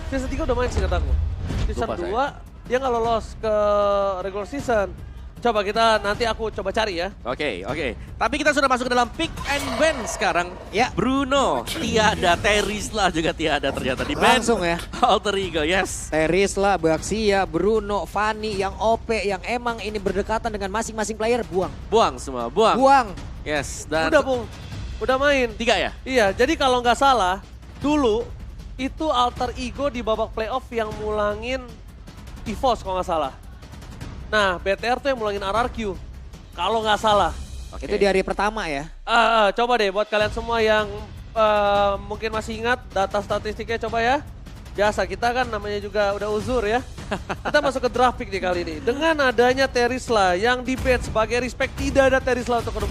Season 3 udah main singkat aku. Season Lupa 2 dia nggak lolos ke regular season. Coba kita nanti aku coba cari ya. Oke. Tapi kita sudah masuk ke dalam pick and ban sekarang. Ya. Bruno, tiada, Terisla juga tiada ternyata di ban. Langsung ya. Alter Ego, yes. Terisla, Baxia, Bruno, Fanny yang OP yang emang ini berdekatan dengan masing-masing player buang. Buang semua, buang. Buang. Yes, dan Udah Bung, udah main. 3 ya? Iya, jadi kalau nggak salah dulu itu Alter Ego di babak playoff yang mulangin EVOS kalau nggak salah. Nah, BTR tuh yang mulangin RRQ. Kalau nggak salah. Oke. Itu di hari pertama ya. Coba deh buat kalian semua yang mungkin masih ingat data statistiknya coba ya. Biasa kita kan namanya juga udah uzur ya. Kita masuk ke draft pick nih kali ini. Dengan adanya Terisla yang di-ban sebagai respect, tidak ada Terisla untuk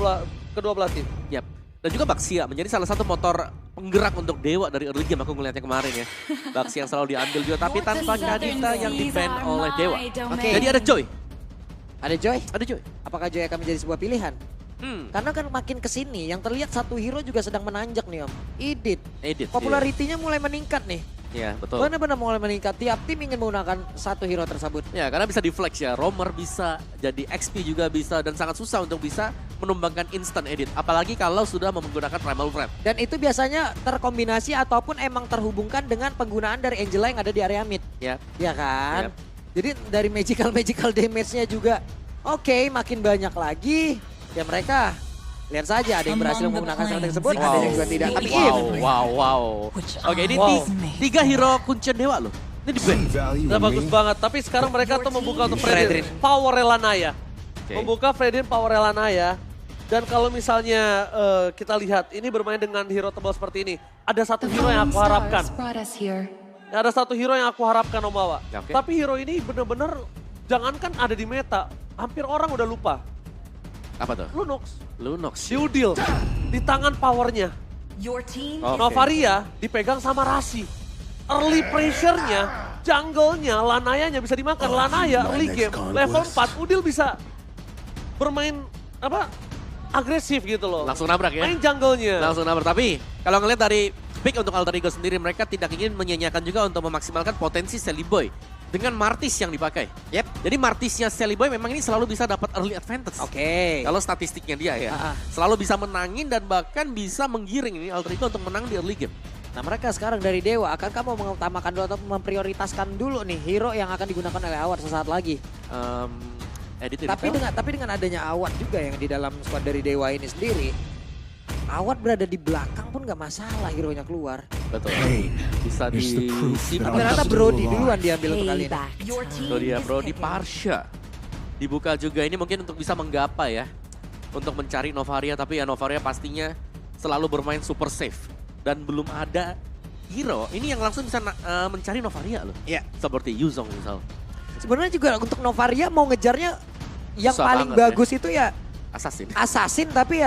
kedua belah tim. Yap. Dan juga Baxia menjadi salah satu motor penggerak untuk Dewa dari early game aku ngeliatnya kemarin ya. Baxia yang selalu diambil juga tapi tanpa Kadita yang di-ban oleh Dewa. Oke. Jadi ada Joy. Ada Joy? Ada Joy. Apakah Joy akan menjadi sebuah pilihan? Karena kan makin kesini yang terlihat satu hero juga sedang menanjak nih Om. Edit. Popularitinya mulai meningkat nih. Iya, betul. Benar-benar mulai meningkat. Tiap tim ingin menggunakan satu hero tersebut. Ya, karena bisa di-flex ya. Roamer bisa, jadi XP juga bisa, dan sangat susah untuk bisa menumbangkan instant edit. Apalagi kalau sudah menggunakan Primal Friend. Dan itu biasanya terkombinasi ataupun emang terhubungkan dengan penggunaan dari Angela yang ada di area mid. Ya. Ya kan? Yep. Jadi dari magical damage-nya juga oke, makin banyak lagi. Ya mereka lihat saja ada yang berhasil menggunakan strategi tersebut, ada yang juga tidak. Tapi Wow. Oke, ini 3 hero kuncian Dewa loh. Ini di ban. Udah bagus banget. Tapi sekarang mereka tuh membuka untuk Fredrin. Power Elanaya. Membuka Fredrin Power Elanaya. Dan kalau misalnya kita lihat ini bermain dengan hero tebal seperti ini. Ada satu hero yang aku harapkan. Ada satu hero yang aku harapkan Om Bawa. Oke. Tapi hero ini bener-bener jangankan ada di meta. Hampir orang udah lupa. Apa tuh? Lunox. Diudil. Di tangan powernya. Oke. Novaria dipegang sama Rasi. Early pressure-nya, jungle-nya, Lanayanya bisa dimakan. Lanaya early game, level 4, Udil bisa bermain agresif gitu loh. Langsung nabrak ya? Main jungle-nya. Langsung nabrak. Tapi kalau ngeliat dari pick untuk Alter Ego sendiri, mereka tidak ingin menyanyiakan juga untuk memaksimalkan potensi Sally Boy dengan Martis yang dipakai. Yep. Jadi Martisnya Sally Boy memang ini selalu bisa dapat early advantage. Oke. Kalau statistiknya dia ya. Selalu bisa menangin dan bahkan bisa menggiring ini Alter Ego untuk menang di early game. Nah mereka sekarang dari Dewa, akankah mau mengutamakan dulu atau memprioritaskan dulu nih hero yang akan digunakan oleh Awad sesaat lagi? Tapi dengan adanya Awad juga yang di dalam squad dari Dewa ini sendiri, Awad berada di belakang pun gak masalah hero-nya keluar. Betul. Bisa disimpan. Ternyata Brody duluan diambil untuk kali ini. Itu dia Brody Parsha. Dibuka juga ini mungkin untuk bisa menggapai ya. Untuk mencari Novaria, tapi ya Novaria pastinya selalu bermain super safe. Dan belum ada hero ini yang langsung bisa mencari Novaria loh. Iya. Seperti Yuzong misal. Sebenarnya juga untuk Novaria mau ngejarnya yang Susah paling banget bagus itu ya Assassin tapi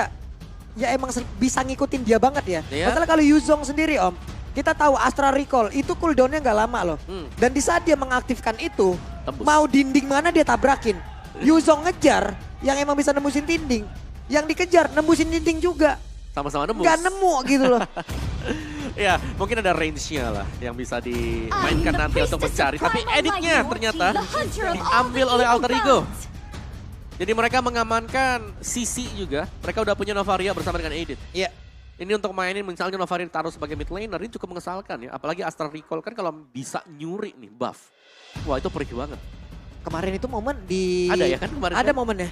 ya emang bisa ngikutin dia banget ya. Iya. Masalah kalau Yuzong sendiri Om, kita tahu Astra Recall itu cooldownnya nggak lama loh. Dan di saat dia mengaktifkan itu, Tembus. mau dinding mana dia tabrakin. Yuzong ngejar yang emang bisa nembusin dinding. Yang dikejar nembusin dinding juga. Sama-sama nembus. Nggak nemu gitu loh. Ya mungkin ada range-nya lah yang bisa dimainkan nanti untuk mencari. Tapi editnya ternyata diambil oleh Alter Ego. Jadi mereka mengamankan CC juga. Mereka udah punya Novaria bersama dengan Edit. Iya. Ini untuk mainin misalnya Novaria ditaruh sebagai mid laner ini cukup mengesalkan ya. Apalagi Astral Recall kan kalau bisa nyuri nih buff. Wah itu perih banget. Kemarin itu momen di... Ada ya kan kemarin? Ada kan? momennya.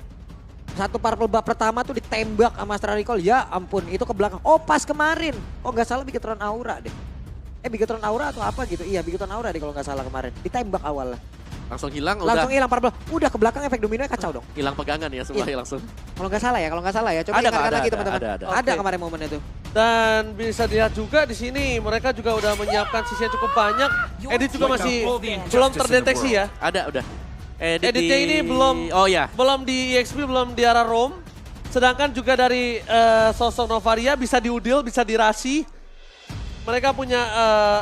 Satu purple buff pertama tuh ditembak sama Astral Recall. Ya ampun itu ke belakang. Oh pas kemarin. Oh nggak salah Bigetron Aura deh. Bigetron Aura atau apa gitu. Iya Bigetron Aura deh kalau nggak salah kemarin. Ditembak awalnya. Langsung hilang Langsung hilang purple. Udah ke belakang efek dominonya kacau dong. hilang pegangan ya semua Iya. langsung. Kalau nggak salah ya. Coba Ada, ingatkan ada, lagi teman-teman. ada. Ada Oke. kemarin momen itu. Dan bisa dilihat juga di sini mereka juga udah menyiapkan sisi yang cukup banyak. Edit juga masih belum terdeteksi ya. Ada udah. Editnya ini belum Oh ya. belum di EXP, belum di arah Rome. Sedangkan juga dari sosok Novaria bisa diudil, bisa dirasi. Mereka punya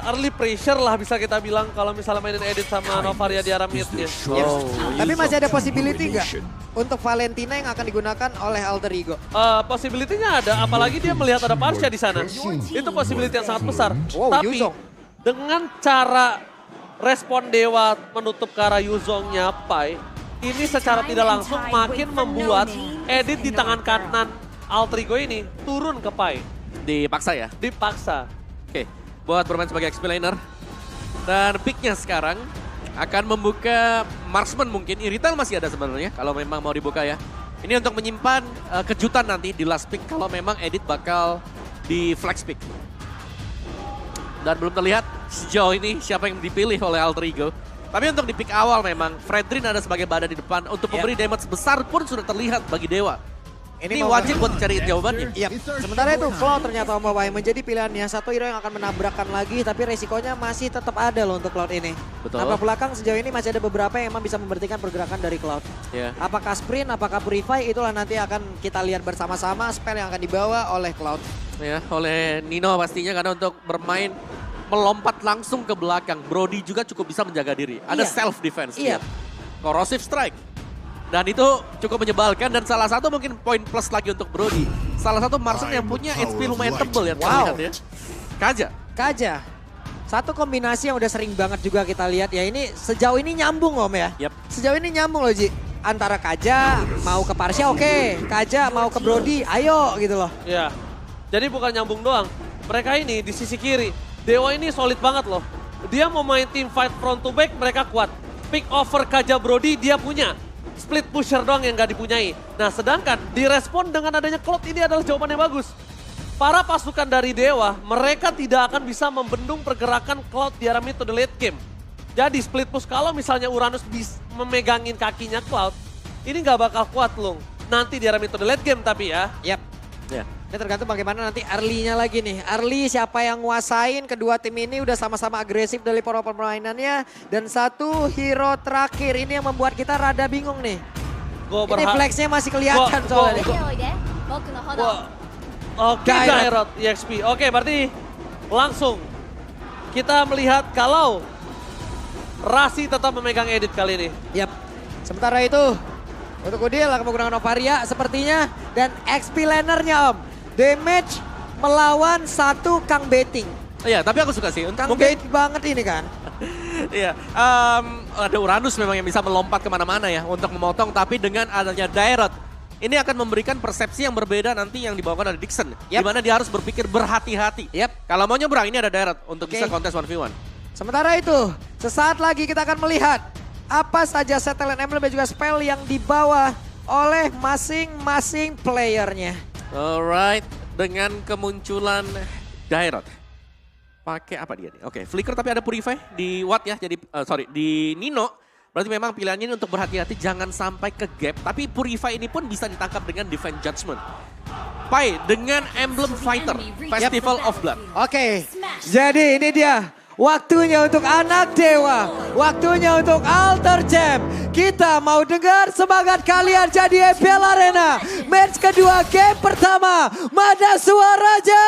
early pressure lah bisa kita bilang kalau misalnya mainin Edit sama Novaria di arah midnya. Tapi masih ada possibility nggak untuk Valentina yang akan digunakan oleh Alter Ego? Possibility-nya ada, apalagi dia melihat ada Parsha di sana. Itu possibility yang sangat besar. Wow, Tapi Yuzong. dengan cara respon Dewa menutup ke arah Yuzongnya Pai, ini secara tidak langsung makin membuat edit di tangan kanan Altrigo ini turun ke Pai. Dipaksa ya? Dipaksa. Oke, buat bermain sebagai XP laner. Dan picknya sekarang akan membuka marksman mungkin. Irrital masih ada sebenarnya kalau memang mau dibuka ya. Ini untuk menyimpan kejutan nanti di last pick kalau memang edit bakal di flex pick. Dan belum terlihat sejauh ini siapa yang dipilih oleh Altrigo. Tapi untuk di pick awal memang Fredrin ada sebagai badan di depan. Untuk memberi damage besar pun sudah terlihat bagi Dewa. Ini wajib buat cari jawabannya. Iya. Sementara itu Cloud ternyata Om Babai menjadi pilihannya. Satu hero yang akan menabrakkan lagi tapi resikonya masih tetap ada loh untuk Cloud ini. Betul. Nampak belakang sejauh ini masih ada beberapa yang emang bisa memberhentikan pergerakan dari Cloud. Yeah. Apakah sprint, apakah purify, itulah nanti akan kita lihat bersama-sama spell yang akan dibawa oleh Cloud. Ya, oleh Nino pastinya karena untuk bermain melompat langsung ke belakang. Brody juga cukup bisa menjaga diri. Ada Iya. self defense. Iya. Corrosive strike. Dan itu cukup menyebalkan dan salah satu mungkin poin plus lagi untuk Brody. Salah satu Marsen yang punya HP lumayan tebel ya. Wow. Terlihat ya. Kaja. Kaja. Satu kombinasi yang udah sering banget juga kita lihat ya, ini sejauh ini nyambung Om ya. Yap. Sejauh ini nyambung loh Ji. Antara Kaja mau ke Parsha oke, Kaja mau ke Brody ayo gitu loh. Ya, jadi bukan nyambung doang. Mereka ini di sisi kiri, Dewa ini solid banget loh. Dia mau main team fight front to back, mereka kuat. Pick over Kaja Brody dia punya. Split pusher doang yang gak dipunyai. Nah sedangkan direspon dengan adanya Cloud ini adalah jawaban yang bagus. Para pasukan dari Dewa, mereka tidak akan bisa membendung pergerakan Cloud di arah mid to the late game. Jadi split push kalau misalnya Uranus bisa memegangin kakinya Cloud, ini gak bakal kuat loh. Nanti di arah mid to the late game tapi ya. Yap. Ya. Ini tergantung bagaimana nanti early-nya lagi nih. Early siapa yang nguasain, kedua tim ini udah sama-sama agresif dari pola permainannya. Dan satu hero terakhir ini yang membuat kita rada bingung nih. Ini flexnya masih kelihatan soalnya. Oke, Dairot EXP. Oke, berarti langsung kita melihat kalau Rasi tetap memegang edit kali ini. Yap. Sementara itu untuk Udil akan menggunakan Novaria sepertinya. Dan XP lanernya Om. Damage melawan satu Kang Betting. Iya, tapi aku suka sih. Kang Mungkin Betting banget ini kan. iya, ada Uranus memang yang bisa melompat kemana-mana ya untuk memotong. Tapi dengan adanya Dairot, ini akan memberikan persepsi yang berbeda nanti yang dibawakan oleh Dixon. Yap. Di mana dia harus berpikir berhati-hati. Yap. Kalau mau nyebrang ini ada Dairot untuk Oke. bisa kontes 1v1. Sementara itu, sesaat lagi kita akan melihat apa saja setelan emblem dan juga spell yang dibawa oleh masing-masing playernya. Alright, dengan kemunculan Dairot. Pakai apa dia nih? Oke, Flicker tapi ada Purify di Watt ya. Jadi, di Nino. Berarti memang pilihannya ini untuk berhati-hati jangan sampai ke gap. Tapi Purify ini pun bisa ditangkap dengan Divine Judgment. Pai dengan Emblem Fighter, Festival of Blood. Oke, jadi ini dia. Waktunya untuk anak dewa. Waktunya untuk Alter Jam. Kita mau dengar semangat kalian jadi EPL Arena. Match kedua game pertama. Mana suaranya?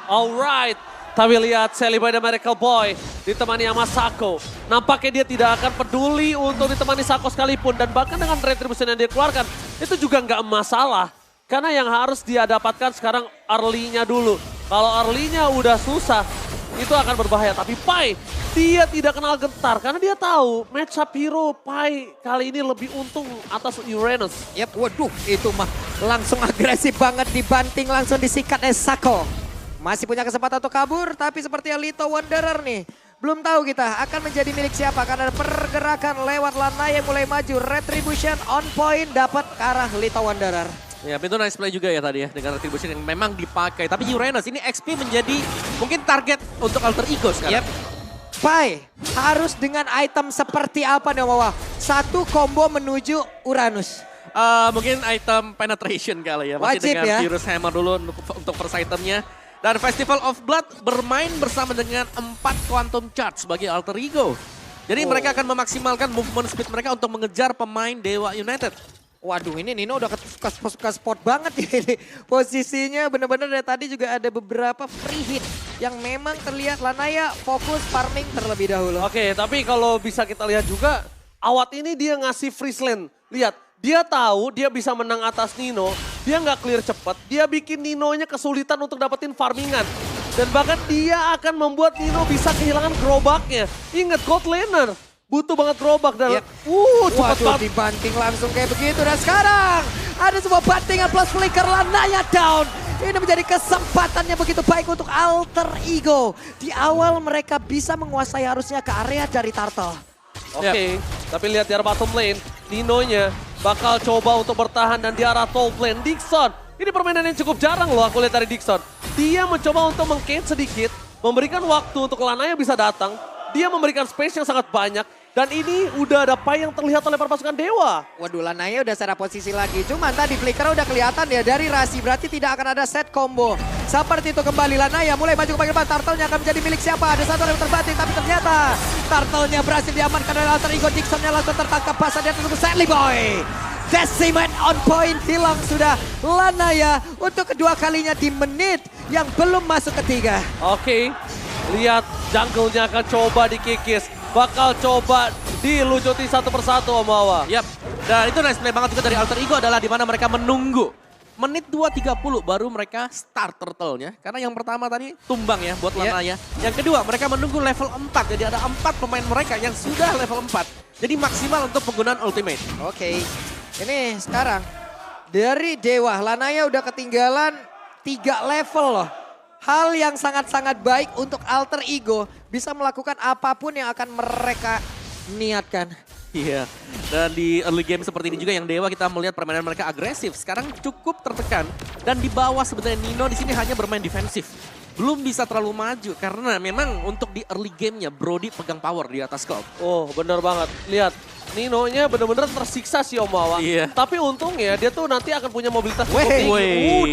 Alright, tapi lihat Sally by the Miracle Boy ditemani sama Sako. Nampaknya dia tidak akan peduli untuk ditemani Sako sekalipun. Dan bahkan dengan retribution yang dia keluarkan, itu juga nggak masalah. Karena yang harus dia dapatkan sekarang early-nya dulu. Kalau early-nya udah susah, itu akan berbahaya. Tapi Pai, dia tidak kenal gentar. Karena dia tahu match up hero Pai kali ini lebih untung atas Uranus. Yap, waduh itu mah langsung agresif banget dibanting langsung disikat Sako. Masih punya kesempatan untuk kabur tapi seperti Lito Wanderer nih. Belum tahu kita akan menjadi milik siapa karena ada pergerakan lewat Lana yang mulai maju. Retribution on point dapat ke arah Lito Wanderer. Ya, itu nice play juga ya tadi ya dengan Retribution yang memang dipakai. Tapi Uranus ini XP menjadi mungkin target untuk Alter Ego sekarang. Yep. Pai, harus dengan item seperti apa nih Wawa? Satu combo menuju Uranus. Mungkin item penetration kali ya. Masih Wajib dengan ya. Virus Hammer dulu untuk first itemnya. Dan Festival of Blood bermain bersama dengan 4 Quantum Charge bagi Alter Ego. Jadi mereka akan memaksimalkan movement speed mereka untuk mengejar pemain Dewa United. Waduh ini Nino udah ke spot banget ya ini. Posisinya bener-bener dari tadi juga ada beberapa free hit. Yang memang terlihat Lanaya fokus farming terlebih dahulu. Oke, tapi kalau bisa kita lihat juga, Awat ini dia ngasih freeze lane. Lihat, dia tahu dia bisa menang atas Nino, dia nggak clear cepat, dia bikin Ninonya kesulitan untuk dapetin farmingan. Dan bahkan dia akan membuat Nino bisa kehilangan gerobaknya. Ingat, gold laner butuh banget gerobak dan Yep. cepat Waduh, banget. dibanting langsung kayak begitu. Dan sekarang ada sebuah bantingan plus flicker, Lanaya down. Ini menjadi kesempatannya begitu baik untuk Alter Ego. Di awal mereka bisa menguasai harusnya ke area dari Turtle. Oke, tapi lihat di arah bottom lane, Ninonya bakal coba untuk bertahan dan di arah top lane, Dixon. Ini permainan yang cukup jarang loh aku lihat dari Dixon. Dia mencoba untuk meng-cage sedikit, memberikan waktu untuk Lanaya bisa datang. Dia memberikan space yang sangat banyak. Dan ini udah ada Pai yang terlihat oleh para pasukan Dewa. Waduh, Lanaya udah secara posisi lagi. Cuman tadi flicker udah kelihatan ya dari Rasi. Berarti tidak akan ada set combo. Seperti itu kembali Lanaya mulai maju ke bagian depan. Turtle-nya akan menjadi milik siapa? Ada satu orang yang terbanting. Tapi ternyata Turtle-nya berhasil diamankan oleh Alter Ego. Dixon-nya langsung tertangkap. Pasal dia terus Sadly Boy. Decimate on point. Hilang sudah Lanaya untuk kedua kalinya di menit yang belum masuk ketiga. Oke, lihat jungle-nya akan coba dikikis. Bakal coba dilucuti satu persatu Om Wawa. Yap, dan itu nice play banget juga dari Alter Ego adalah di mana mereka menunggu. Menit 2.30 baru mereka start turtle-nya. Karena yang pertama tadi tumbang ya buat Lanaya. Yang kedua mereka menunggu level 4. Jadi ada 4 pemain mereka yang sudah level 4. Jadi maksimal untuk penggunaan ultimate. Oke, ini sekarang dari Dewa, Lanaya udah ketinggalan 3 level loh. Hal yang sangat-sangat baik untuk Alter Ego bisa melakukan apapun yang akan mereka niatkan. Iya, dan di early game seperti ini juga yang Dewa kita melihat permainan mereka agresif. Sekarang cukup tertekan dan di bawah sebenarnya Nino di sini hanya bermain defensif. Belum bisa terlalu maju karena memang untuk di early gamenya Brody pegang power di atas Cloud. Oh, bener banget. Lihat, Ninonya bener-bener tersiksa sih Om Wawa. Iya. Tapi untungnya dia tuh nanti akan punya mobilitas cukup Weh,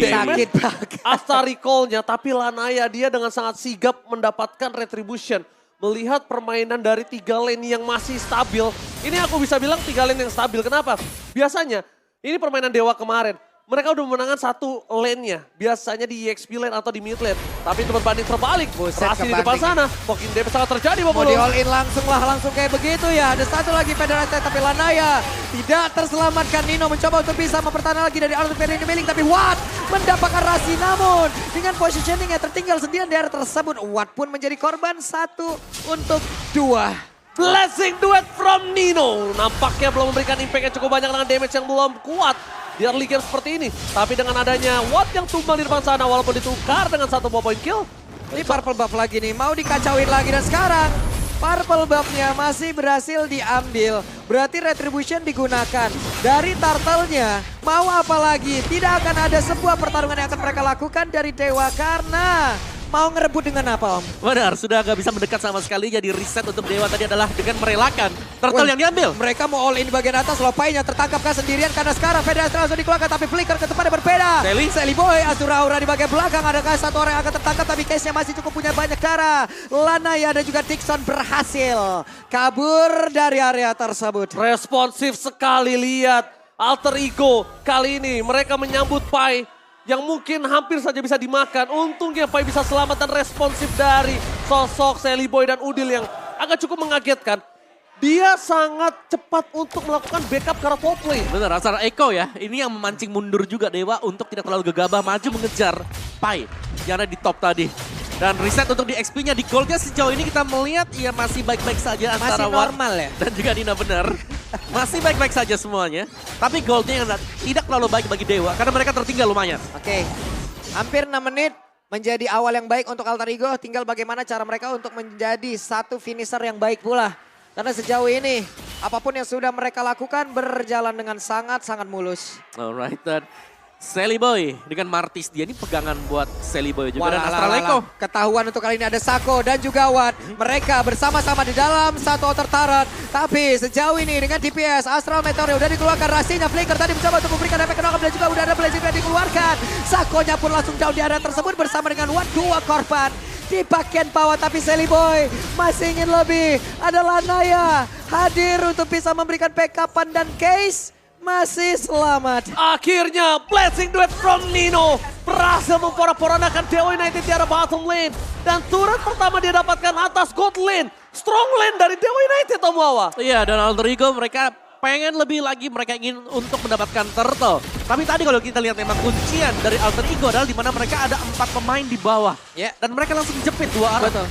tinggi. sakit banget. Asta recall-nya, tapi Lanaya dia dengan sangat sigap mendapatkan retribution. Melihat permainan dari 3 lane yang masih stabil. Ini aku bisa bilang 3 lane yang stabil. Kenapa? Biasanya, ini permainan Dewa kemarin. Mereka udah memenangkan satu lane-nya. Biasanya di EXP lane atau di mid lane. Tapi itu berbanding terbalik. Buset, Rasi di depan kebanting. sana. Pokin damage sangat terjadi. Mau di all in langsung kayak begitu ya. Ada satu lagi Federasi tapi Lanaya tidak terselamatkan. Nino mencoba untuk bisa mempertahankan lagi dari Arthur Ferdinand Miling. Tapi Watt mendapatkan Rasi namun dengan positioning yang tertinggal sendirian di area tersebut. Watt pun menjadi korban 1 untuk 2. Blessing duet from Nino. Nampaknya belum memberikan impact yang cukup banyak dengan damage yang belum kuat di early game seperti ini. Tapi dengan adanya Watt yang tumbang di depan sana walaupun ditukar dengan 1 point kill. Ini purple buff lagi nih, mau dikacauin lagi dan sekarang purple buff-nya masih berhasil diambil. Berarti retribution digunakan. Dari turtle-nya, mau apa lagi? Tidak akan ada sebuah pertarungan yang akan mereka lakukan dari Dewa karena mau ngerebut dengan apa Om? Benar, sudah gak bisa mendekat sama sekali. Jadi reset untuk Dewa tadi adalah dengan merelakan turtle yang diambil. Mereka mau all in di bagian atas, Lopainya tertangkapkah sendirian karena sekarang Federasi langsung dikeluarkan tapi flicker ke tempatnya berbeda. Sally Boy, Azura Aura di bagian belakang, adakah satu orang yang akan tertangkap tapi case-nya masih cukup punya banyak darah. Lanaya dan juga Dixon berhasil kabur dari area tersebut. Responsif sekali lihat Alter Ego. Kali ini mereka menyambut Pai yang mungkin hampir saja bisa dimakan. Untungnya Pai bisa selamat dan responsif dari sosok Sally Boy dan Udil yang agak cukup mengagetkan. Dia sangat cepat untuk melakukan backup ke arah top lane. Bener, Azara Echo ya. Ini yang memancing mundur juga Dewa untuk tidak terlalu gegabah maju mengejar Pai yang ada di top tadi. Dan reset untuk di XP-nya, di gold-nya sejauh ini kita melihat ya masih baik-baik saja antara Masih Watt normal ya? dan juga Nina benar. Masih baik-baik saja semuanya. Tapi gold-nya yang tidak terlalu baik bagi Dewa karena mereka tertinggal lumayan. Oke, hampir 6 menit menjadi awal yang baik untuk Alter Ego. Tinggal bagaimana cara mereka untuk menjadi satu finisher yang baik pula. Karena sejauh ini apapun yang sudah mereka lakukan berjalan dengan sangat-sangat mulus. Alright, dan Sally Boy dengan Martis dia ini pegangan buat Sally Boy juga. Dan Walah, Astral lah, Echo. lah. Ketahuan untuk kali ini ada Sako dan juga Watt. Mereka bersama-sama di dalam satu outer turret. Tapi sejauh ini dengan DPS Astral Meteor udah dikeluarkan. Rasinya Flicker tadi mencoba untuk memberikan efek knock dan juga udah ada Blazing yang dikeluarkan. Sakonya pun langsung down di area tersebut bersama dengan Watt. 2 korban di bagian bawah tapi Sally Boy masih ingin lebih. Ada Lanaya hadir untuk bisa memberikan backupan dan Case masih selamat. Akhirnya blessing duet from Nino berhasil memporak-porandakan Dewa United di arah bottom lane. Dan turret pertama dia dapatkan atas gold lane. Strong lane dari Dewa United Om Wawa. Iya, dan Alter Ego mereka pengen lebih lagi, mereka ingin untuk mendapatkan turtle. Tapi tadi kalau kita lihat memang kuncian dari Alter Ego adalah di mana mereka ada 4 pemain di bawah. Ya. Dan mereka langsung jepit 2 arah. Betul.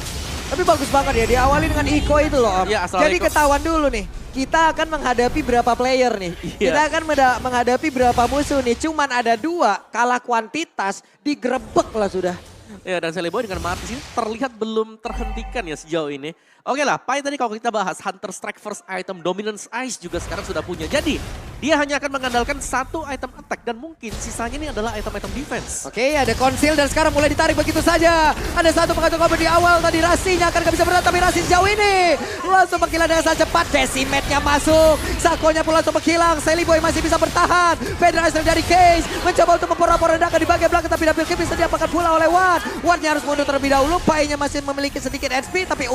Tapi bagus banget ya, diawali dengan Iko itu loh Om. Iya, asal Jadi Iko. ketahuan dulu nih, kita akan menghadapi berapa player nih. Iya. Kita akan menghadapi berapa musuh nih. Cuman ada 2, kalah kuantitas, digerebek lah sudah. Ya, dan Celiboy dengan Martis ini terlihat belum terhentikan ya sejauh ini. Oke lah, Pai tadi kalau kita bahas Hunter Strike first item, Dominance Ice juga sekarang sudah punya. Jadi, dia hanya akan mengandalkan 1 item attack dan mungkin sisanya ini adalah item-item defense. Oke, ada konsil dan sekarang mulai ditarik begitu saja. Ada 1 pengatur combo di awal tadi Rasinya akan gak bisa berat, tapi Rasi sejauh ini langsung menghilang dengan sangat cepat. Decimate-nya masuk, Sakonya pun langsung menghilang. Celiboy masih bisa bertahan. Federation dari Case mencoba untuk memporak-porandakan di bagian belakang, tapi double kill bisa diapakan pula oleh Watt. Wattnya harus mundur terlebih dahulu. Pai-nya masih memiliki sedikit HP, tapi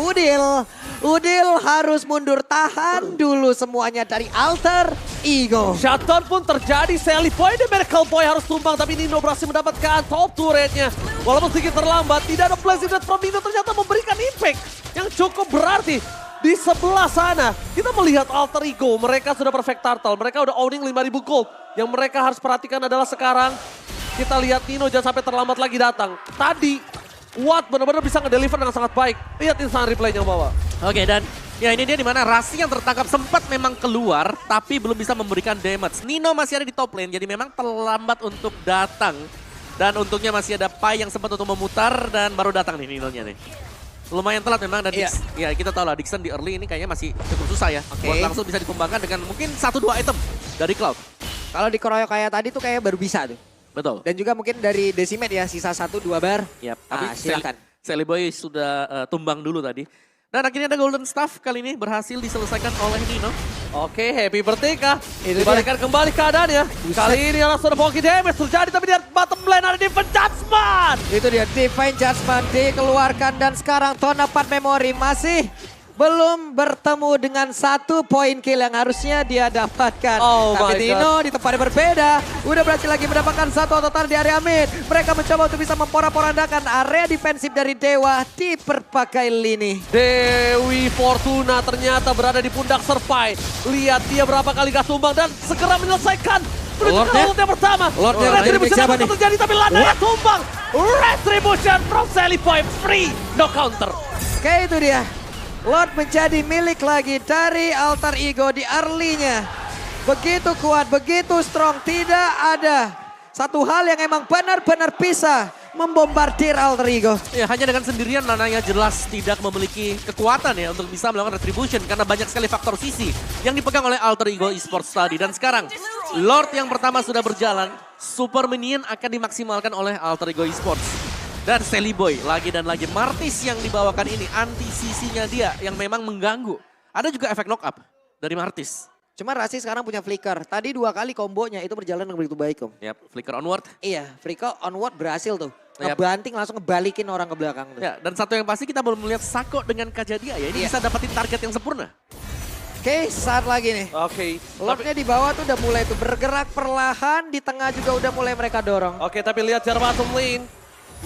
Udil harus mundur, tahan dulu semuanya dari Alter Ego. Shutdown pun terjadi, Celiboy dan Miracle Boy harus tumbang, tapi Nino berhasil mendapatkan top turretnya. Walaupun sedikit terlambat, tidak ada blessing dari from Nino ternyata memberikan impact yang cukup berarti. Di sebelah sana, kita melihat Alter Ego, mereka sudah perfect turtle, mereka udah owning 5.000 gold. Yang mereka harus perhatikan adalah sekarang, kita lihat Nino jangan sampai terlambat lagi datang. Tadi, Watt benar-benar bisa ngedeliver dengan sangat baik. Lihat instant replay yang bawa. Oke, dan ya ini dia di mana Rasi yang tertangkap sempat memang keluar tapi belum bisa memberikan damage. Nino masih ada di top lane jadi memang terlambat untuk datang. Dan untungnya masih ada Pai yang sempat untuk memutar dan baru datang nih Nino-nya nih. Lumayan telat memang dan ya kita tahu lah Dixon di early ini kayaknya masih cukup susah ya. Buat langsung bisa dikembangkan dengan mungkin 1-2 item dari Cloud. Kalau dikeroyok kayak tadi tuh kayak baru bisa tuh. Betul. Dan juga mungkin dari Decimate ya, sisa 1-2 bar. Yap, tapi Silakan. Celiboy sudah tumbang dulu tadi. Dan akhirnya ada Golden Staff kali ini berhasil diselesaikan oleh Nino. Oke, happy birthday kah? Itu Dibalikan kembali keadaannya. Kali ini langsung ada Bonky damage terjadi, tapi di bottom lane ada Divine Judgment. Itu dia Divine Judgment dikeluarkan dan sekarang Tonapad Memory masih belum bertemu dengan 1 poin kill yang harusnya dia dapatkan. Oh tapi my Nino di tempat yang berbeda udah berhasil lagi mendapatkan 1 ototan di area mid. Mereka mencoba untuk bisa memporak-porandakan area defensif dari Dewa di berbagai lini. Dewi Fortuna ternyata berada di pundak Serpai. Lihat dia berapa kali gak tumbang dan segera menyelesaikan. Lordnya? Lordnya pertama. Lordnya Retribution siapa akan nih? terjadi tapi Lanaya tumbang. Retribution from Celiboy free. No counter. Oke itu dia. Lord menjadi milik lagi dari Alter Ego di early-nya. Begitu kuat, begitu strong. Tidak ada satu hal yang emang benar-benar bisa membombardir Alter Ego. Ya hanya dengan sendirian Lanaya jelas tidak memiliki kekuatan ya untuk bisa melakukan retribution karena banyak sekali faktor sisi yang dipegang oleh Alter Ego Esports tadi. Dan sekarang Lord yang pertama sudah berjalan, Super Minion akan dimaksimalkan oleh Alter Ego Esports. Dan Celiboy lagi dan lagi Martis yang dibawakan ini anti sisinya dia yang memang mengganggu. Ada juga efek knock up dari Martis. Cuma Rasi sekarang punya flicker. Tadi 2 kali kombonya itu berjalan dengan begitu baik Om. Yap, flicker onward. Iya, flicker onward berhasil tuh. Yap. Ngebanting langsung ngebalikin orang ke belakang tuh. Ya, dan satu yang pasti kita belum melihat Sako dengan Kajadia ya. Ini bisa dapetin target yang sempurna. Oke, saat lagi nih. Oke. Lordnya di bawah tuh udah mulai tuh bergerak perlahan. Di tengah juga udah mulai mereka dorong. Oke, tapi lihat jarak bottom lane.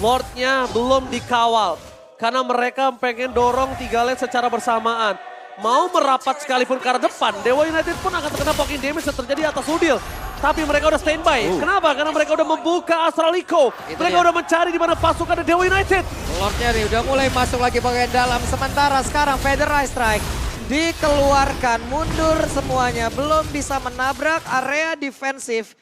Lordnya belum dikawal. Karena mereka pengen dorong 3 lane secara bersamaan. Mau merapat sekalipun ke arah depan. Dewa United pun akan terkena poking damage yang terjadi atas Udil. Tapi mereka udah standby. Kenapa? Karena mereka udah membuka Astral Echo. Mereka udah mencari di mana pasukan Dewa United. Lordnya nih udah mulai masuk lagi bagian dalam. Sementara sekarang Federal Strike dikeluarkan. Mundur semuanya. Belum bisa menabrak area defensif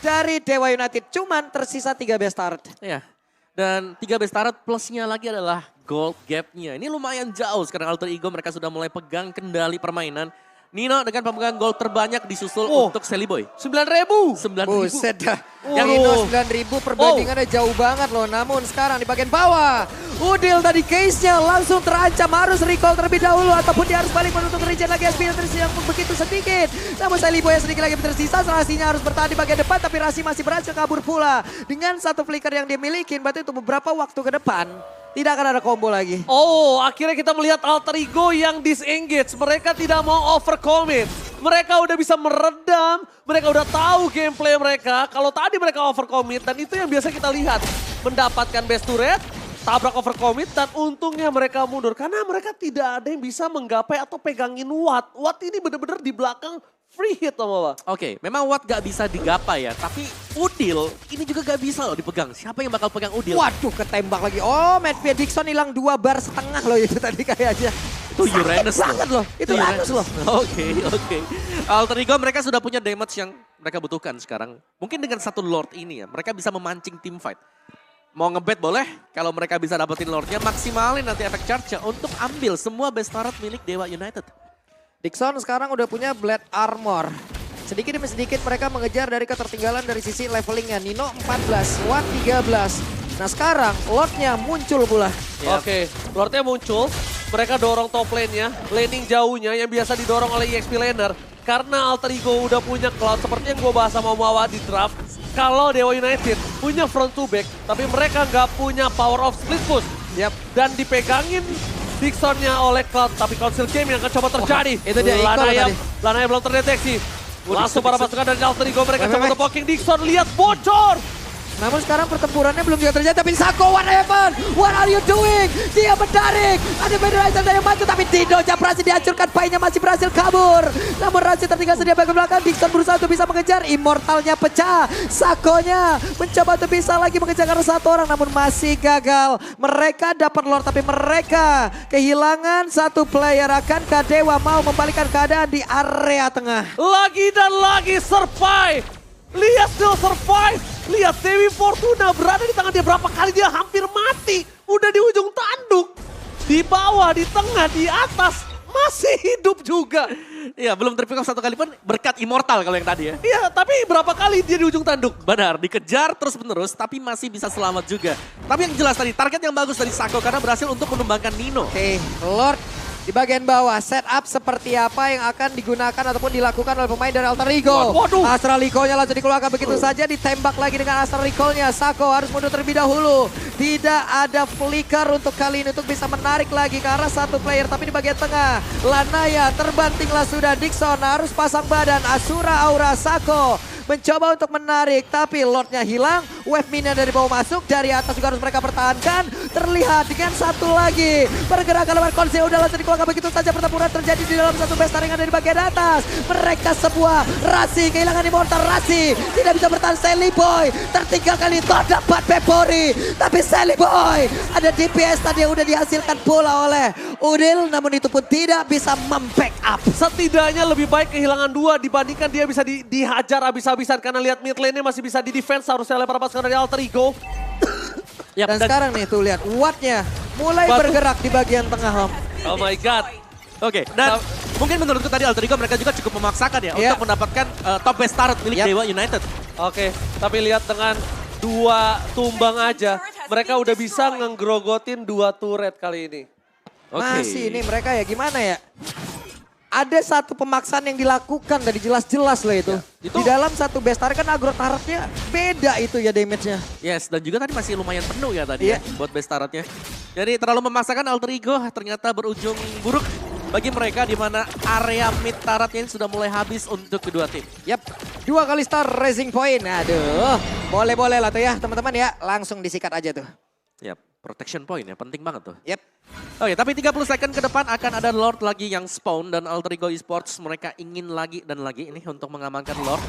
dari Dewa United. Cuman tersisa 3 best start. Ya. Dan 3 best turret plusnya lagi adalah gold gapnya. Ini lumayan jauh sekarang Alter Ego mereka sudah mulai pegang kendali permainan. Nino dengan pemegang gol terbanyak disusul untuk Celiboy. 9.000. 9.000. Buset dah. Yang Nino 9.000 perbandingannya jauh banget loh. Namun sekarang di bagian bawah. Udil tadi case-nya langsung terancam. Harus recall terlebih dahulu. Ataupun dia harus balik menuntut regen lagi. SP yang tersisa pun begitu sedikit. Namun Celiboy yang sedikit lagi tersisa. Rasinya harus bertahan di bagian depan. Tapi Rasi masih berhasil kabur pula. Dengan 1 flicker yang dia miliki. Berarti untuk beberapa waktu ke depan. Tidak akan ada combo lagi. Oh, akhirnya kita melihat Alter Ego yang disengage. Mereka tidak mau overcommit. Mereka udah bisa meredam, mereka udah tahu gameplay mereka. Kalau tadi mereka overcommit dan itu yang biasa kita lihat. Mendapatkan best turret, tabrak overcommit dan untungnya mereka mundur. Karena mereka tidak ada yang bisa menggapai atau pegangin Watt. Watt ini benar-benar di belakang free hit Om Baba. Oke, memang Watt gak bisa digapai ya, tapi Udil ini juga gak bisa loh dipegang. Siapa yang bakal pegang Udil? Waduh, ketembak lagi. Oh, Matt Dixon hilang 2 bar setengah loh itu tadi kayaknya. Itu Uranus banget loh. Itu Uranus loh. Oke. Alter Ego mereka sudah punya damage yang mereka butuhkan sekarang. Mungkin dengan satu Lord ini ya, mereka bisa memancing team fight. Mau ngebet boleh, kalau mereka bisa dapetin Lordnya, maksimalin nanti efek charge untuk ambil semua best turret milik Dewa United. Dixon sekarang udah punya Blade Armor. Sedikit demi sedikit mereka mengejar dari ketertinggalan dari sisi levelingnya. Nino 14, Watt 13. Nah sekarang Lordnya muncul pula. Oke, Lordnya muncul. Mereka dorong top lane-nya, laning jauhnya yang biasa didorong oleh EXP laner. Karena Alter Ego udah punya Cloud seperti yang gue bahas sama Mawa di draft. Kalau Dewa United punya front to back, tapi mereka nggak punya power of split push. Dan dipegangin Dixonnya oleh Cloud, tapi Council Game yang akan coba terjadi. Itu dia Iko tadi. Lanaya belum terdeteksi. Langsung para pasukan dari Alter Ego mereka coba poking Dixon, lihat bocor. Namun sekarang pertempurannya belum juga terjadi, tapi Sako, what happened? What are you doing? Dia menarik, ada Federation yang maju, tapi Dino berhasil dihancurkan, Painya masih berhasil kabur. Namun Razi tertinggal sedia bagian belakang, Dixon berusaha untuk bisa mengejar, Immortalnya pecah. Sakonya mencoba untuk bisa lagi mengejar karena satu orang, namun masih gagal. Mereka dapat Lord, tapi mereka kehilangan satu player. Akankah Dewa mau membalikkan keadaan di area tengah? Lagi dan lagi survive. Lihat still survive. Lihat Dewi Fortuna berada di tangan dia, berapa kali dia hampir mati. Udah di ujung tanduk. Di bawah, di tengah, di atas. Masih hidup juga. Iya, belum terpick off satu kali pun berkat Immortal kalau yang tadi ya. Iya, tapi berapa kali dia di ujung tanduk? Benar, dikejar terus menerus tapi masih bisa selamat juga. Tapi yang jelas tadi, target yang bagus dari Sako karena berhasil untuk menumbangkan Nino. Oke, Lord di bagian bawah, setup seperti apa yang akan digunakan ataupun dilakukan oleh pemain dari Alter Ego. Waduh. Astral Recall-nya langsung dikeluarkan begitu saja, ditembak lagi dengan Astral Recall-nya. Sako harus mundur terlebih dahulu. Tidak ada flicker untuk kali ini untuk bisa menarik lagi ke arah satu player. Tapi di bagian tengah, Lanaya terbantinglah sudah. Dixon harus pasang badan. Asura Aura Sako mencoba untuk menarik, tapi Lordnya hilang. Wave minion dari bawah masuk, dari atas juga harus mereka pertahankan. Terlihat dengan satu lagi pergerakan lawan Konse udah langsung dikeluarkan begitu saja. Pertempuran terjadi di dalam satu base taringan dari bagian atas. Mereka sebuah Rasi kehilangan Immortal. Rasi tidak bisa bertahan. Sally Boy tertinggal kali itu dapat Pepori, tapi Sally Boy ada DPS tadi yang udah dihasilkan pula oleh Udil, namun itu pun tidak bisa membackup. Setidaknya lebih baik kehilangan 2 dibandingkan dia bisa dihajar habis-habisan karena lihat mid lane-nya masih bisa di-defense harusnya oleh para pasukan dari Alter Ego. Dan sekarang nih tuh lihat Watt-nya mulai bergerak di bagian tengah, Om. Oh my god. Oke, dan mungkin menurutku tadi Alter Ego mereka juga cukup memaksakan ya untuk mendapatkan top best turret milik Dewa United. Oke, tapi lihat dengan 2 tumbang aja, mereka udah bisa ngegrogotin 2 turret kali ini. Masih ini mereka ya gimana ya? Ada satu pemaksaan yang dilakukan dari jelas-jelas loh itu. Di dalam satu base turret kan agro turretnya beda itu ya damage-nya. Yes, dan juga tadi masih lumayan penuh ya tadi ya buat base turretnya. Jadi terlalu memaksakan Alter Ego ternyata berujung buruk bagi mereka di mana area mid turretnya sudah mulai habis untuk kedua tim. Yap, 2 kali star Racing Point. Aduh, boleh-boleh lah tuh ya teman-teman ya. Langsung disikat aja tuh. Yap, protection point ya penting banget tuh. Yap. Oke, tapi 30 second ke depan akan ada Lord lagi yang spawn dan Alter Ego Esports mereka ingin lagi dan lagi ini untuk mengamankan Lord.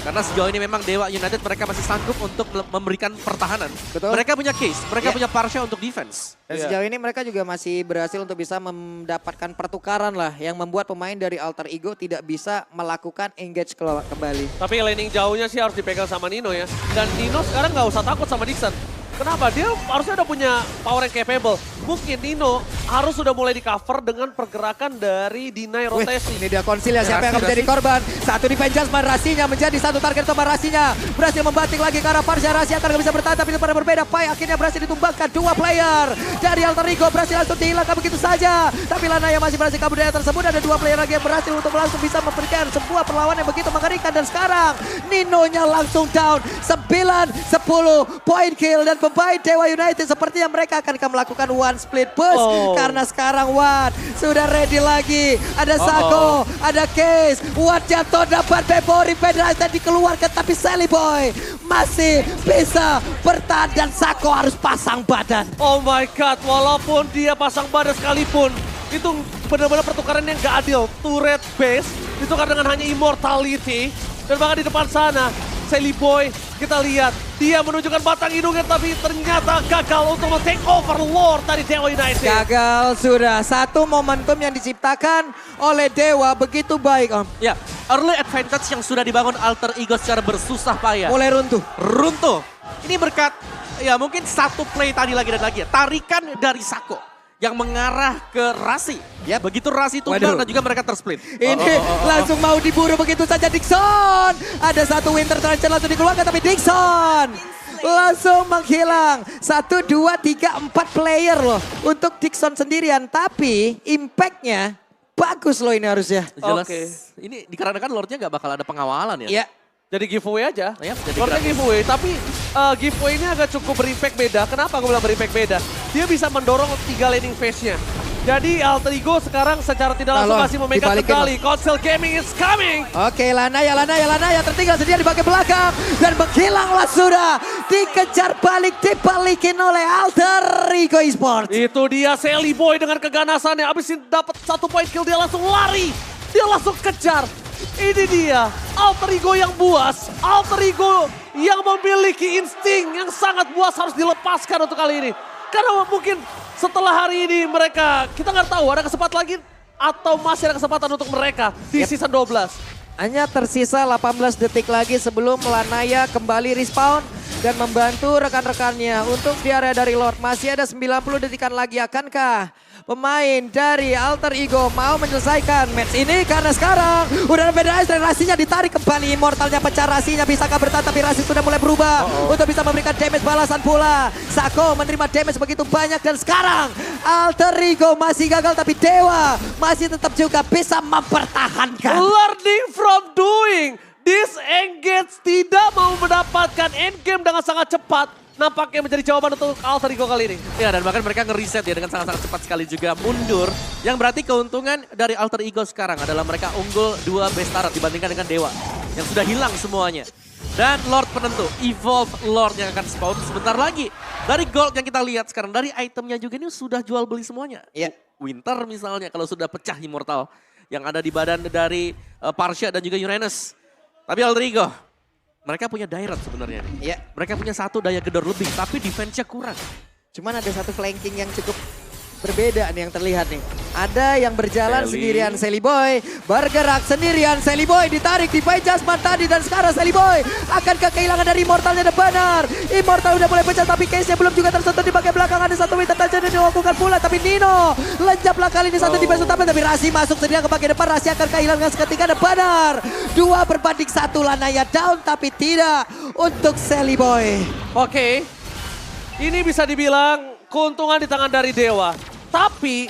Karena sejauh ini memang Dewa United mereka masih sanggup untuk memberikan pertahanan. Betul. Mereka punya case, mereka punya Parsha untuk defense. Dan sejauh ini mereka juga masih berhasil untuk bisa mendapatkan pertukaran lah yang membuat pemain dari Alter Ego tidak bisa melakukan engage kembali. Tapi laning jauhnya sih harus dipegang sama Nino ya. Dan Nino sekarang nggak usah takut sama Dixon. Kenapa? Dia harusnya udah punya power yang capable. Mungkin Nino harus sudah mulai di cover dengan pergerakan dari deny rotasi. Ini dia konsil ya, siapa yang akan menjadi korban. Satu di Vengeance, Rasinya menjadi satu target untuk Rasinya. Berhasil membanting lagi ke arah Parsha. Rasi akan bisa bertahan tapi itu pada berbeda. Pai akhirnya berhasil ditumbangkan 2 player. Dari Alter Ego berhasil langsung dihilangkan begitu saja. Tapi Lanaya masih berhasil kabur dari tersebut. Ada 2 player lagi yang berhasil untuk langsung bisa memberikan sebuah perlawanan yang begitu mengerikan. Dan sekarang Ninonya langsung down. 9-10 point kill. Dan pemain Dewa United sepertinya mereka akan melakukan one split push. Karena sekarang Watt sudah ready lagi. Ada Sako, ada Case. Watt jatuh dapat Pepori. Federation dikeluarkan tapi Sally Boy masih bisa bertahan dan Sako harus pasang badan. Oh my god, walaupun dia pasang badan sekalipun, itu benar-benar pertukaran yang gak adil. Turret base ditukar dengan hanya immortality. Dan bahkan di depan sana, Sally Boy kita lihat dia menunjukkan batang hidungnya tapi ternyata gagal untuk men-take over Lord dari Dewa United. Gagal sudah. Satu momentum yang diciptakan oleh Dewa begitu baik Om. Ya, early advantage yang sudah dibangun Alter Ego secara bersusah payah. Mulai runtuh. Runtuh. Ini berkat, ya mungkin satu play tadi lagi dan lagi ya. Tarikan dari Sako yang mengarah ke Rasi. Yap. Begitu Rasi tumbang dan juga mereka tersplit. Ini langsung mau diburu begitu saja Dixon. Ada satu Winter Trencher langsung dikeluarkan tapi Dixon langsung menghilang. 1, 2, 3, 4 player loh untuk Dixon sendirian. Tapi impactnya bagus loh ini harusnya. Jelas, Oke. ini dikarenakan Lordnya nggak bakal ada pengawalan ya. Iya. Jadi giveaway aja. Yap, jadi Lordnya gratis. giveaway, tapi giveaway ini agak cukup berimpact beda. Kenapa aku bilang berimpact beda? Dia bisa mendorong 3 laning phase-nya. Jadi Alter Ego sekarang secara tidak langsung Lord, masih memegang dibalikin, kendali. Console Gaming is coming. Oke, Lanaya tertinggal sendiri di bagian belakang. Dan menghilanglah sudah. Dikejar balik, dibalikin oleh Alter Ego Esports. Itu dia Sally Boy dengan keganasannya. Abis ini dapat 1 point kill, dia langsung lari. Dia langsung kejar. Ini dia, Alter Ego yang buas. Alter Ego yang memiliki insting yang sangat buas harus dilepaskan untuk kali ini. Karena mungkin setelah hari ini mereka, kita nggak tahu ada kesempatan lagi atau masih ada kesempatan untuk mereka di season 12. Hanya tersisa 18 detik lagi sebelum Lanaya kembali respawn dan membantu rekan-rekannya untuk di area dari Lord. Masih ada 90 detikan lagi. Akankah pemain dari Alter Ego mau menyelesaikan match ini? Karena sekarang udah ada beda dan Rasinya ditarik kembali. Immortalnya pecah, Rasinya bisakah bertahan tapi Rasi sudah mulai berubah untuk bisa memberikan damage balasan pula. Sako menerima damage begitu banyak dan sekarang Alter Ego masih gagal tapi Dewa masih tetap juga bisa mempertahankan. Learning from doing. Disengage tidak mau mendapatkan endgame dengan sangat cepat. Nampaknya menjadi jawaban untuk Alter Ego kali ini. Ya, dan bahkan mereka nge-reset ya dengan sangat-sangat cepat sekali juga mundur. Yang berarti keuntungan dari Alter Ego sekarang adalah mereka unggul 2 base turret dibandingkan dengan Dewa. Yang sudah hilang semuanya. Dan Lord penentu, Evolve Lord yang akan spawn sebentar lagi. Dari gold yang kita lihat sekarang, dari itemnya juga ini sudah jual beli semuanya. Iya. Winter misalnya kalau sudah pecah Immortal. Yang ada di badan dari Partia dan juga Uranus. Tapi Alter Ego, mereka punya direct sebenarnya. Iya. Mereka punya 1 daya gedor lebih, tapi defense-nya kurang. Cuman ada satu flanking yang cukup berbeda nih yang terlihat nih. Ada yang berjalan Sally. sendirian Sally Boy. Bergerak sendirian Sally Boy. Ditarik di Jasman tadi dan sekarang Sally Boy. Akankah kehilangan dari Immortalnya benar? Immortal udah mulai pecah tapi case-nya belum juga tersentuh di bagian belakang. Ada satu winter touch yang dilakukan pula. Tapi Nino lenjaplah kali ini satu di base utama. Tapi Rasi masuk sendirian ke bagian depan. Rasi akan kehilangan seketika dan benar. 2-1 Lanaya down tapi tidak untuk Sally Boy. Oke, ini bisa dibilang keuntungan di tangan dari Dewa. Tapi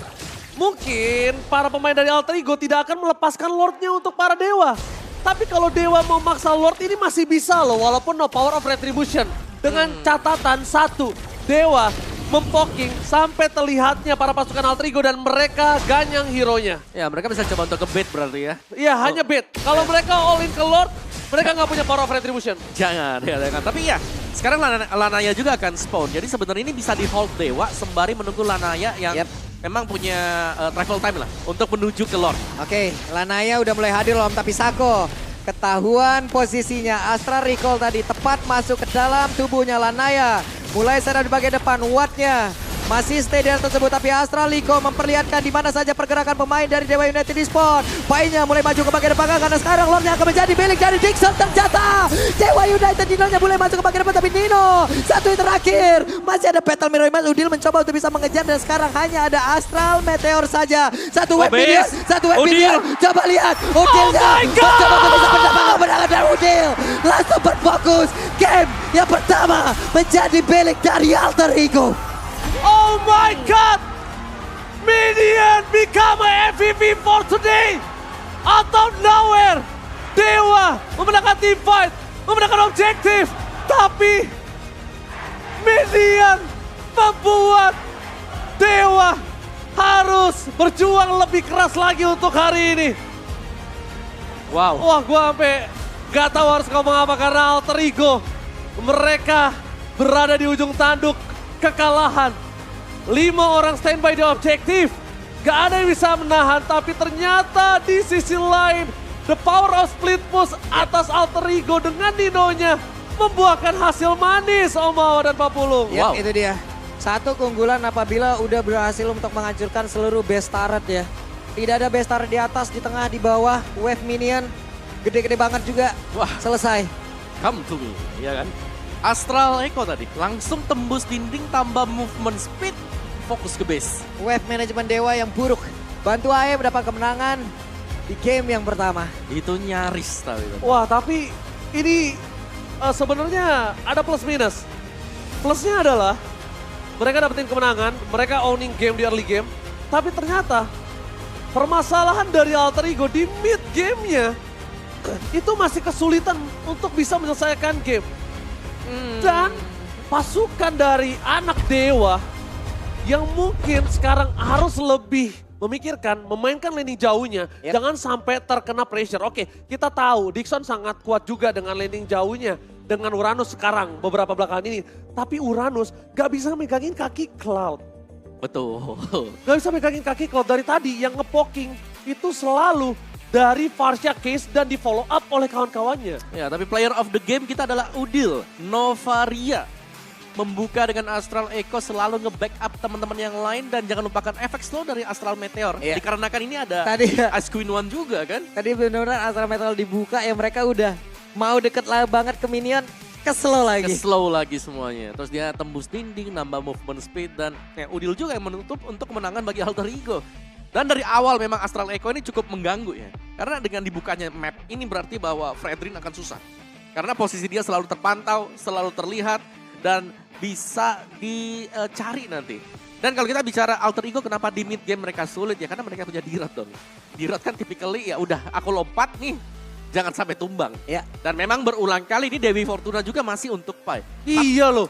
mungkin para pemain dari Alter Ego tidak akan melepaskan Lordnya untuk para Dewa. Tapi kalau Dewa mau maksa Lord ini masih bisa loh, walaupun no power of retribution. Dengan catatan 1, Dewa mempoking sampai terlihatnya para pasukan Alter Ego dan mereka ganyang hero-nya. Ya, mereka bisa coba untuk ke-bait berarti ya. Iya, hanya bait. Kalau mereka all in ke Lord, mereka nggak punya power of retribution. Jangan. Tapi ya, sekarang Lanaya juga akan spawn. Jadi sebenarnya ini bisa di hold Dewa sembari menunggu Lanaya yang memang punya travel time lah untuk menuju ke Lord. Oke, Lanaya udah mulai hadir loh, tapi Sako ketahuan posisinya. Astra Recall tadi tepat masuk ke dalam tubuhnya Lanaya. Mulai sadar di bagian depan, Wattnya masih stay di area tersebut, tapi Astra Liko memperlihatkan di mana saja pergerakan pemain dari Dewa United di spawn. Painnya mulai maju ke bagian depan karena sekarang Lordnya akan menjadi milik dari Dixon terjata. Dewa United Nino-nya mulai masuk ke bagian depan, tapi Nino satu yang terakhir. Masih ada Battle Mirror Image, Udil mencoba untuk bisa mengejar dan sekarang hanya ada Astral Meteor saja. Satu web minion, coba lihat. Udilnya mencoba untuk bisa mendapatkan dari Udil. Langsung berfokus, game yang pertama menjadi milik dari Alter Ego. Oh my God! Minion become a MVP for today! Out of nowhere! Dewa memenangkan team fight, memenangkan objektif, tapi Minion membuat Dewa harus berjuang lebih keras lagi untuk hari ini. Wow. Wah, gua sampai gak tahu harus ngomong apa karena Alter Ego mereka berada di ujung tanduk kekalahan. 5 orang standby di objektif. Gak ada yang bisa menahan, tapi ternyata di sisi lain The power of split push atas Alter Ego dengan Ninonya membuahkan hasil manis Om Wawa dan Pak Pulung. Ya, itu dia. Satu keunggulan apabila udah berhasil untuk menghancurkan seluruh base turret ya. Tidak ada base turret di atas, di tengah, di bawah. Wave minion gede-gede banget juga. Wah. Selesai. Come to me, ya kan? Astral Echo tadi langsung tembus dinding tambah movement speed, fokus ke base. Wave manajemen Dewa yang buruk. Bantu AE mendapat kemenangan di game yang pertama. Itu nyaris tapi. Wah tapi ini sebenarnya ada plus minus. Plusnya adalah mereka dapetin kemenangan, mereka owning game di early game. Tapi ternyata permasalahan dari Alter Ego di mid gamenya itu masih kesulitan untuk bisa menyelesaikan game. Dan pasukan dari anak Dewa yang mungkin sekarang harus lebih memikirkan, memainkan landing jauhnya. Yep. Jangan sampai terkena pressure. Oke, kita tahu Dixon sangat kuat juga dengan landing jauhnya. Dengan Uranus sekarang beberapa belakangan ini. Tapi Uranus gak bisa megangin kaki Cloud. Betul. Gak bisa megangin kaki Cloud. Dari tadi yang ngepoking itu selalu dari Varsha Case dan di follow up oleh kawan-kawannya. Ya, tapi player of the game kita adalah Udil, Novaria. Membuka dengan Astral Echo selalu nge-backup teman-teman yang lain dan jangan lupakan efek slow dari Astral Meteor. Iya. Dikarenakan ini ada Tadi Ice Queen One juga kan. Tadi benar-benar Astral Metal dibuka ya mereka udah mau deket lah banget ke minion. Ke-slow lagi. Slow lagi semuanya. Terus dia tembus dinding, nambah movement speed dan Udil juga yang menutup untuk kemenangan bagi Alter Ego. Dan dari awal memang Astral Echo ini cukup mengganggu ya. Karena dengan dibukanya map ini berarti bahwa Fredrin akan susah. Karena posisi dia selalu terpantau, selalu terlihat dan bisa dicari nanti. Dan kalau kita bicara Alter Ego kenapa di mid game mereka sulit ya karena mereka punya Dirat dong. Dirat kan typically ya udah aku lompat nih. Jangan sampai tumbang. Ya. Dan memang berulang kali ini Dewi Fortuna juga masih untuk Pai. Iya loh,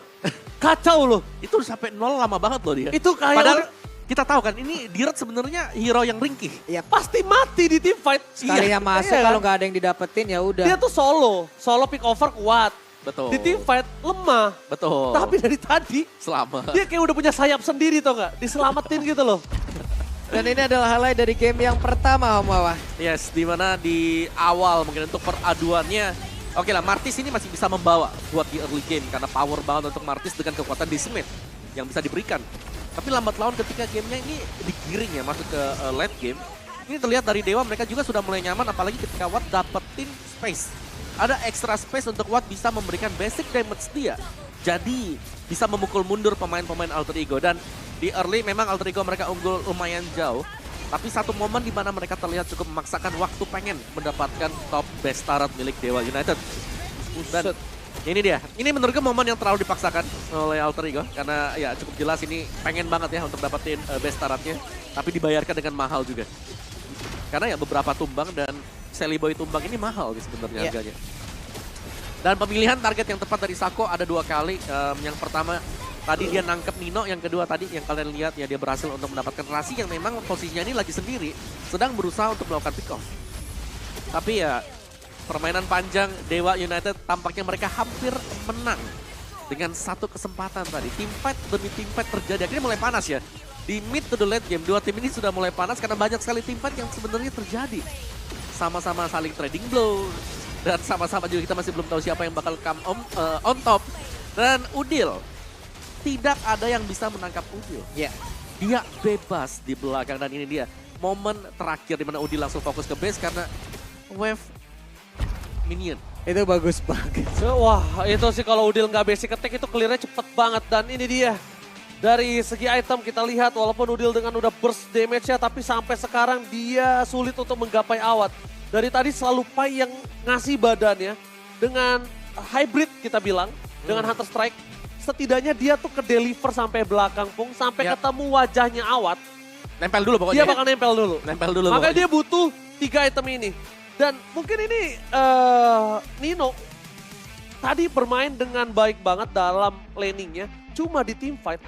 kacau loh. Itu sampai 0 lama banget loh dia. Itu kayak Padahal kita tahu kan ini Dirat sebenarnya hero yang ringkih. Ya pasti mati di team fight. sekalinya masuk Iya kalau kan? nggak ada yang didapetin ya udah. Dia tuh solo pick over kuat. Betul. Di team fight lemah. Betul. Tapi dari tadi Selamat. dia kayak udah punya sayap sendiri tau gak? Diselamatin gitu loh. Dan ini adalah highlight dari game yang pertama Om Wawa. Yes, dimana di awal mungkin untuk peraduannya. Oke lah, Martis ini masih bisa membawa buat di early game. Karena power banget untuk Martis dengan kekuatan Dismith yang bisa diberikan. Tapi lambat laun ketika gamenya ini digiring ya masuk ke late game. Ini terlihat dari Dewa mereka juga sudah mulai nyaman apalagi ketika Watt dapetin space. Ada extra space untuk Watt bisa memberikan basic damage dia. Jadi bisa memukul mundur pemain-pemain Alter Ego. Dan di early memang Alter Ego mereka unggul lumayan jauh. Tapi satu momen di mana mereka terlihat cukup memaksakan waktu pengen mendapatkan top best turret milik Dewa United. Dan ini dia. Ini menurutku momen yang terlalu dipaksakan oleh Alter Ego. Karena ya cukup jelas ini pengen banget ya untuk dapetin best turretnya. Tapi dibayarkan dengan mahal juga. Karena ya beberapa tumbang dan Sally Boy tumbang ini mahal sebenarnya harganya. Dan pemilihan target yang tepat dari Sako ada 2 kali. Yang pertama tadi dia nangkep Nino, yang kedua tadi yang kalian lihat ya dia berhasil untuk mendapatkan Rasi yang memang posisinya ini lagi sendiri. Sedang berusaha untuk melakukan pick off. Tapi ya permainan panjang Dewa United tampaknya mereka hampir menang. Dengan satu kesempatan tadi. Teamfight demi teamfight terjadi. Akhirnya mulai panas ya. Di mid to the late game, 2 tim ini sudah mulai panas karena banyak sekali teamfight yang sebenarnya terjadi. Sama-sama saling trading blow. Dan sama-sama juga kita masih belum tahu siapa yang bakal come on top. Dan Udil, tidak ada yang bisa menangkap Udil. Ya. Dia bebas di belakang dan ini dia momen terakhir di mana Udil langsung fokus ke base karena wave minion. Itu bagus banget. Wah itu sih kalau Udil nggak basic attack itu clearnya cepet banget. Dan ini dia. Dari segi item kita lihat walaupun Udil dengan udah burst damage-nya tapi sampai sekarang dia sulit untuk menggapai Awat. Dari tadi selalu Pai yang ngasih badannya dengan hybrid kita bilang. Dengan Hunter Strike. Setidaknya dia tuh ke deliver sampai belakang Pung. Sampai ketemu wajahnya Awat. Nempel dulu pokoknya. Dia bakal nempel dulu. Nempel dulu. Makanya dia butuh 3 item ini. Dan mungkin ini Nino tadi bermain dengan baik banget dalam laningnya. Cuma di team fight.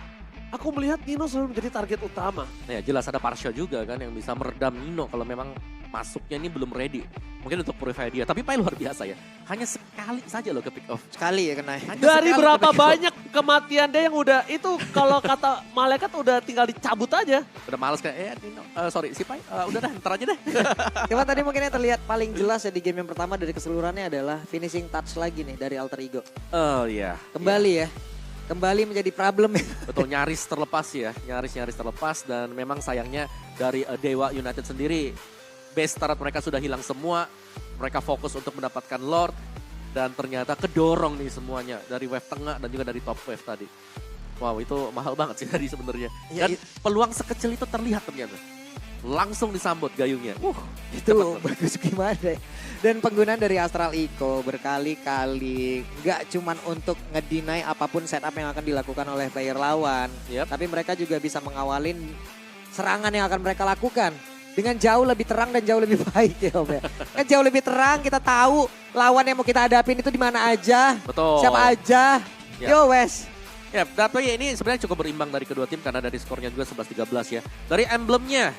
Aku melihat Nino selalu menjadi target utama. Ya jelas ada Parsha juga kan yang bisa meredam Nino kalau memang masuknya ini belum ready. Mungkin untuk purify dia. Tapi Pai luar biasa ya. Hanya sekali saja loh ke pick off. Sekali ya kena. Hanya Dari sekali berapa ke pick off. banyak kematian dia yang udah, itu kalau kata malaikat udah tinggal dicabut aja. Udah males kayak, sorry si Pai, udah dah ntar aja deh. Cuma tadi mungkin yang terlihat paling jelas ya di game yang pertama dari keseluruhannya adalah finishing touch lagi nih dari Alter Ego. Oh iya. Kembali ya. Kembali menjadi problem. Betul, nyaris terlepas ya. Nyaris terlepas dan memang sayangnya dari Dewa United sendiri, base turret mereka sudah hilang semua. Mereka fokus untuk mendapatkan Lord dan ternyata kedorong nih semuanya dari wave tengah dan juga dari top wave tadi. Wow, itu mahal banget sih tadi sebenarnya. Ya, Dan peluang sekecil itu terlihat ternyata. Langsung disambut gayungnya. Itu bagus gimana ya. Dan penggunaan dari Astral Eco berkali-kali gak cuman untuk ngedinai apapun setup yang akan dilakukan oleh player lawan. Yep. Tapi mereka juga bisa mengawalin serangan yang akan mereka lakukan. Dengan jauh lebih terang dan jauh lebih baik ya Om ya. Kan jauh lebih terang, kita tahu lawan yang mau kita hadapin itu di mana aja. Betul. Siapa aja. Yep. Yo Wes. Ya, tapi ini sebenarnya cukup berimbang dari kedua tim karena dari skornya juga 11-13 ya. Dari emblemnya,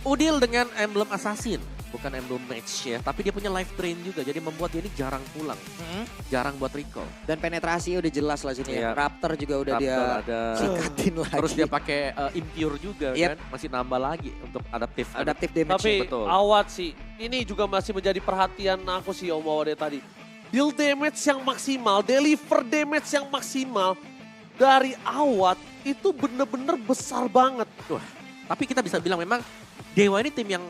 Udil dengan emblem Assassin. Bukan emblem match ya, tapi dia punya life drain juga. Jadi membuat dia ini jarang pulang. Jarang buat recall. Dan penetrasi udah jelas lah sini ya. Iya. Raptor juga udah Raptor dia ada. sikatin lagi. Terus dia pakai impure juga Yep. kan. Masih nambah lagi untuk adaptif. Adaptive damage. Tapi betul. Awad sih, ini juga masih menjadi perhatian aku sih Om Awad tadi. Deal damage yang maksimal, deliver damage yang maksimal dari Awad itu bener-bener besar banget. Wah, tapi kita bisa bilang memang Dewa ini tim yang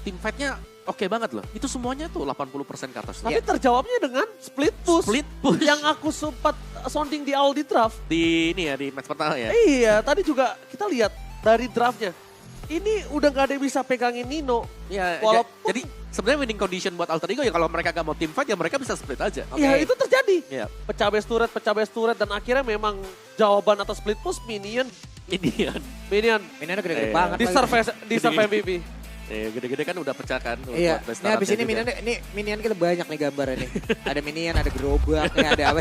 tim fight-nya oke banget loh. Itu semuanya tuh 80% ke atas. Tapi terjawabnya dengan split push. Split push. Yang aku sempat sounding di awal di draft. Di ini ya, di match pertama ya. Iya, tadi juga kita lihat dari draftnya. Ini udah gak ada yang bisa pegangin Nino. Ya, Walaupun- jadi sebenarnya winning condition buat Alter Ego ya kalau mereka gak mau team fight ya mereka bisa split aja. Iya, itu terjadi. Iya. Pecah base turret, dan akhirnya memang jawaban atas split push Minion. Ini Minionnya gede-gede Iya. banget. Deserve MVP. gede-gede kan udah pecah kan. Iya, buat best ini habis startnya ini juga. minion kita banyak nih gambar ini. Ada minion, ada gerobak, nih ada apa.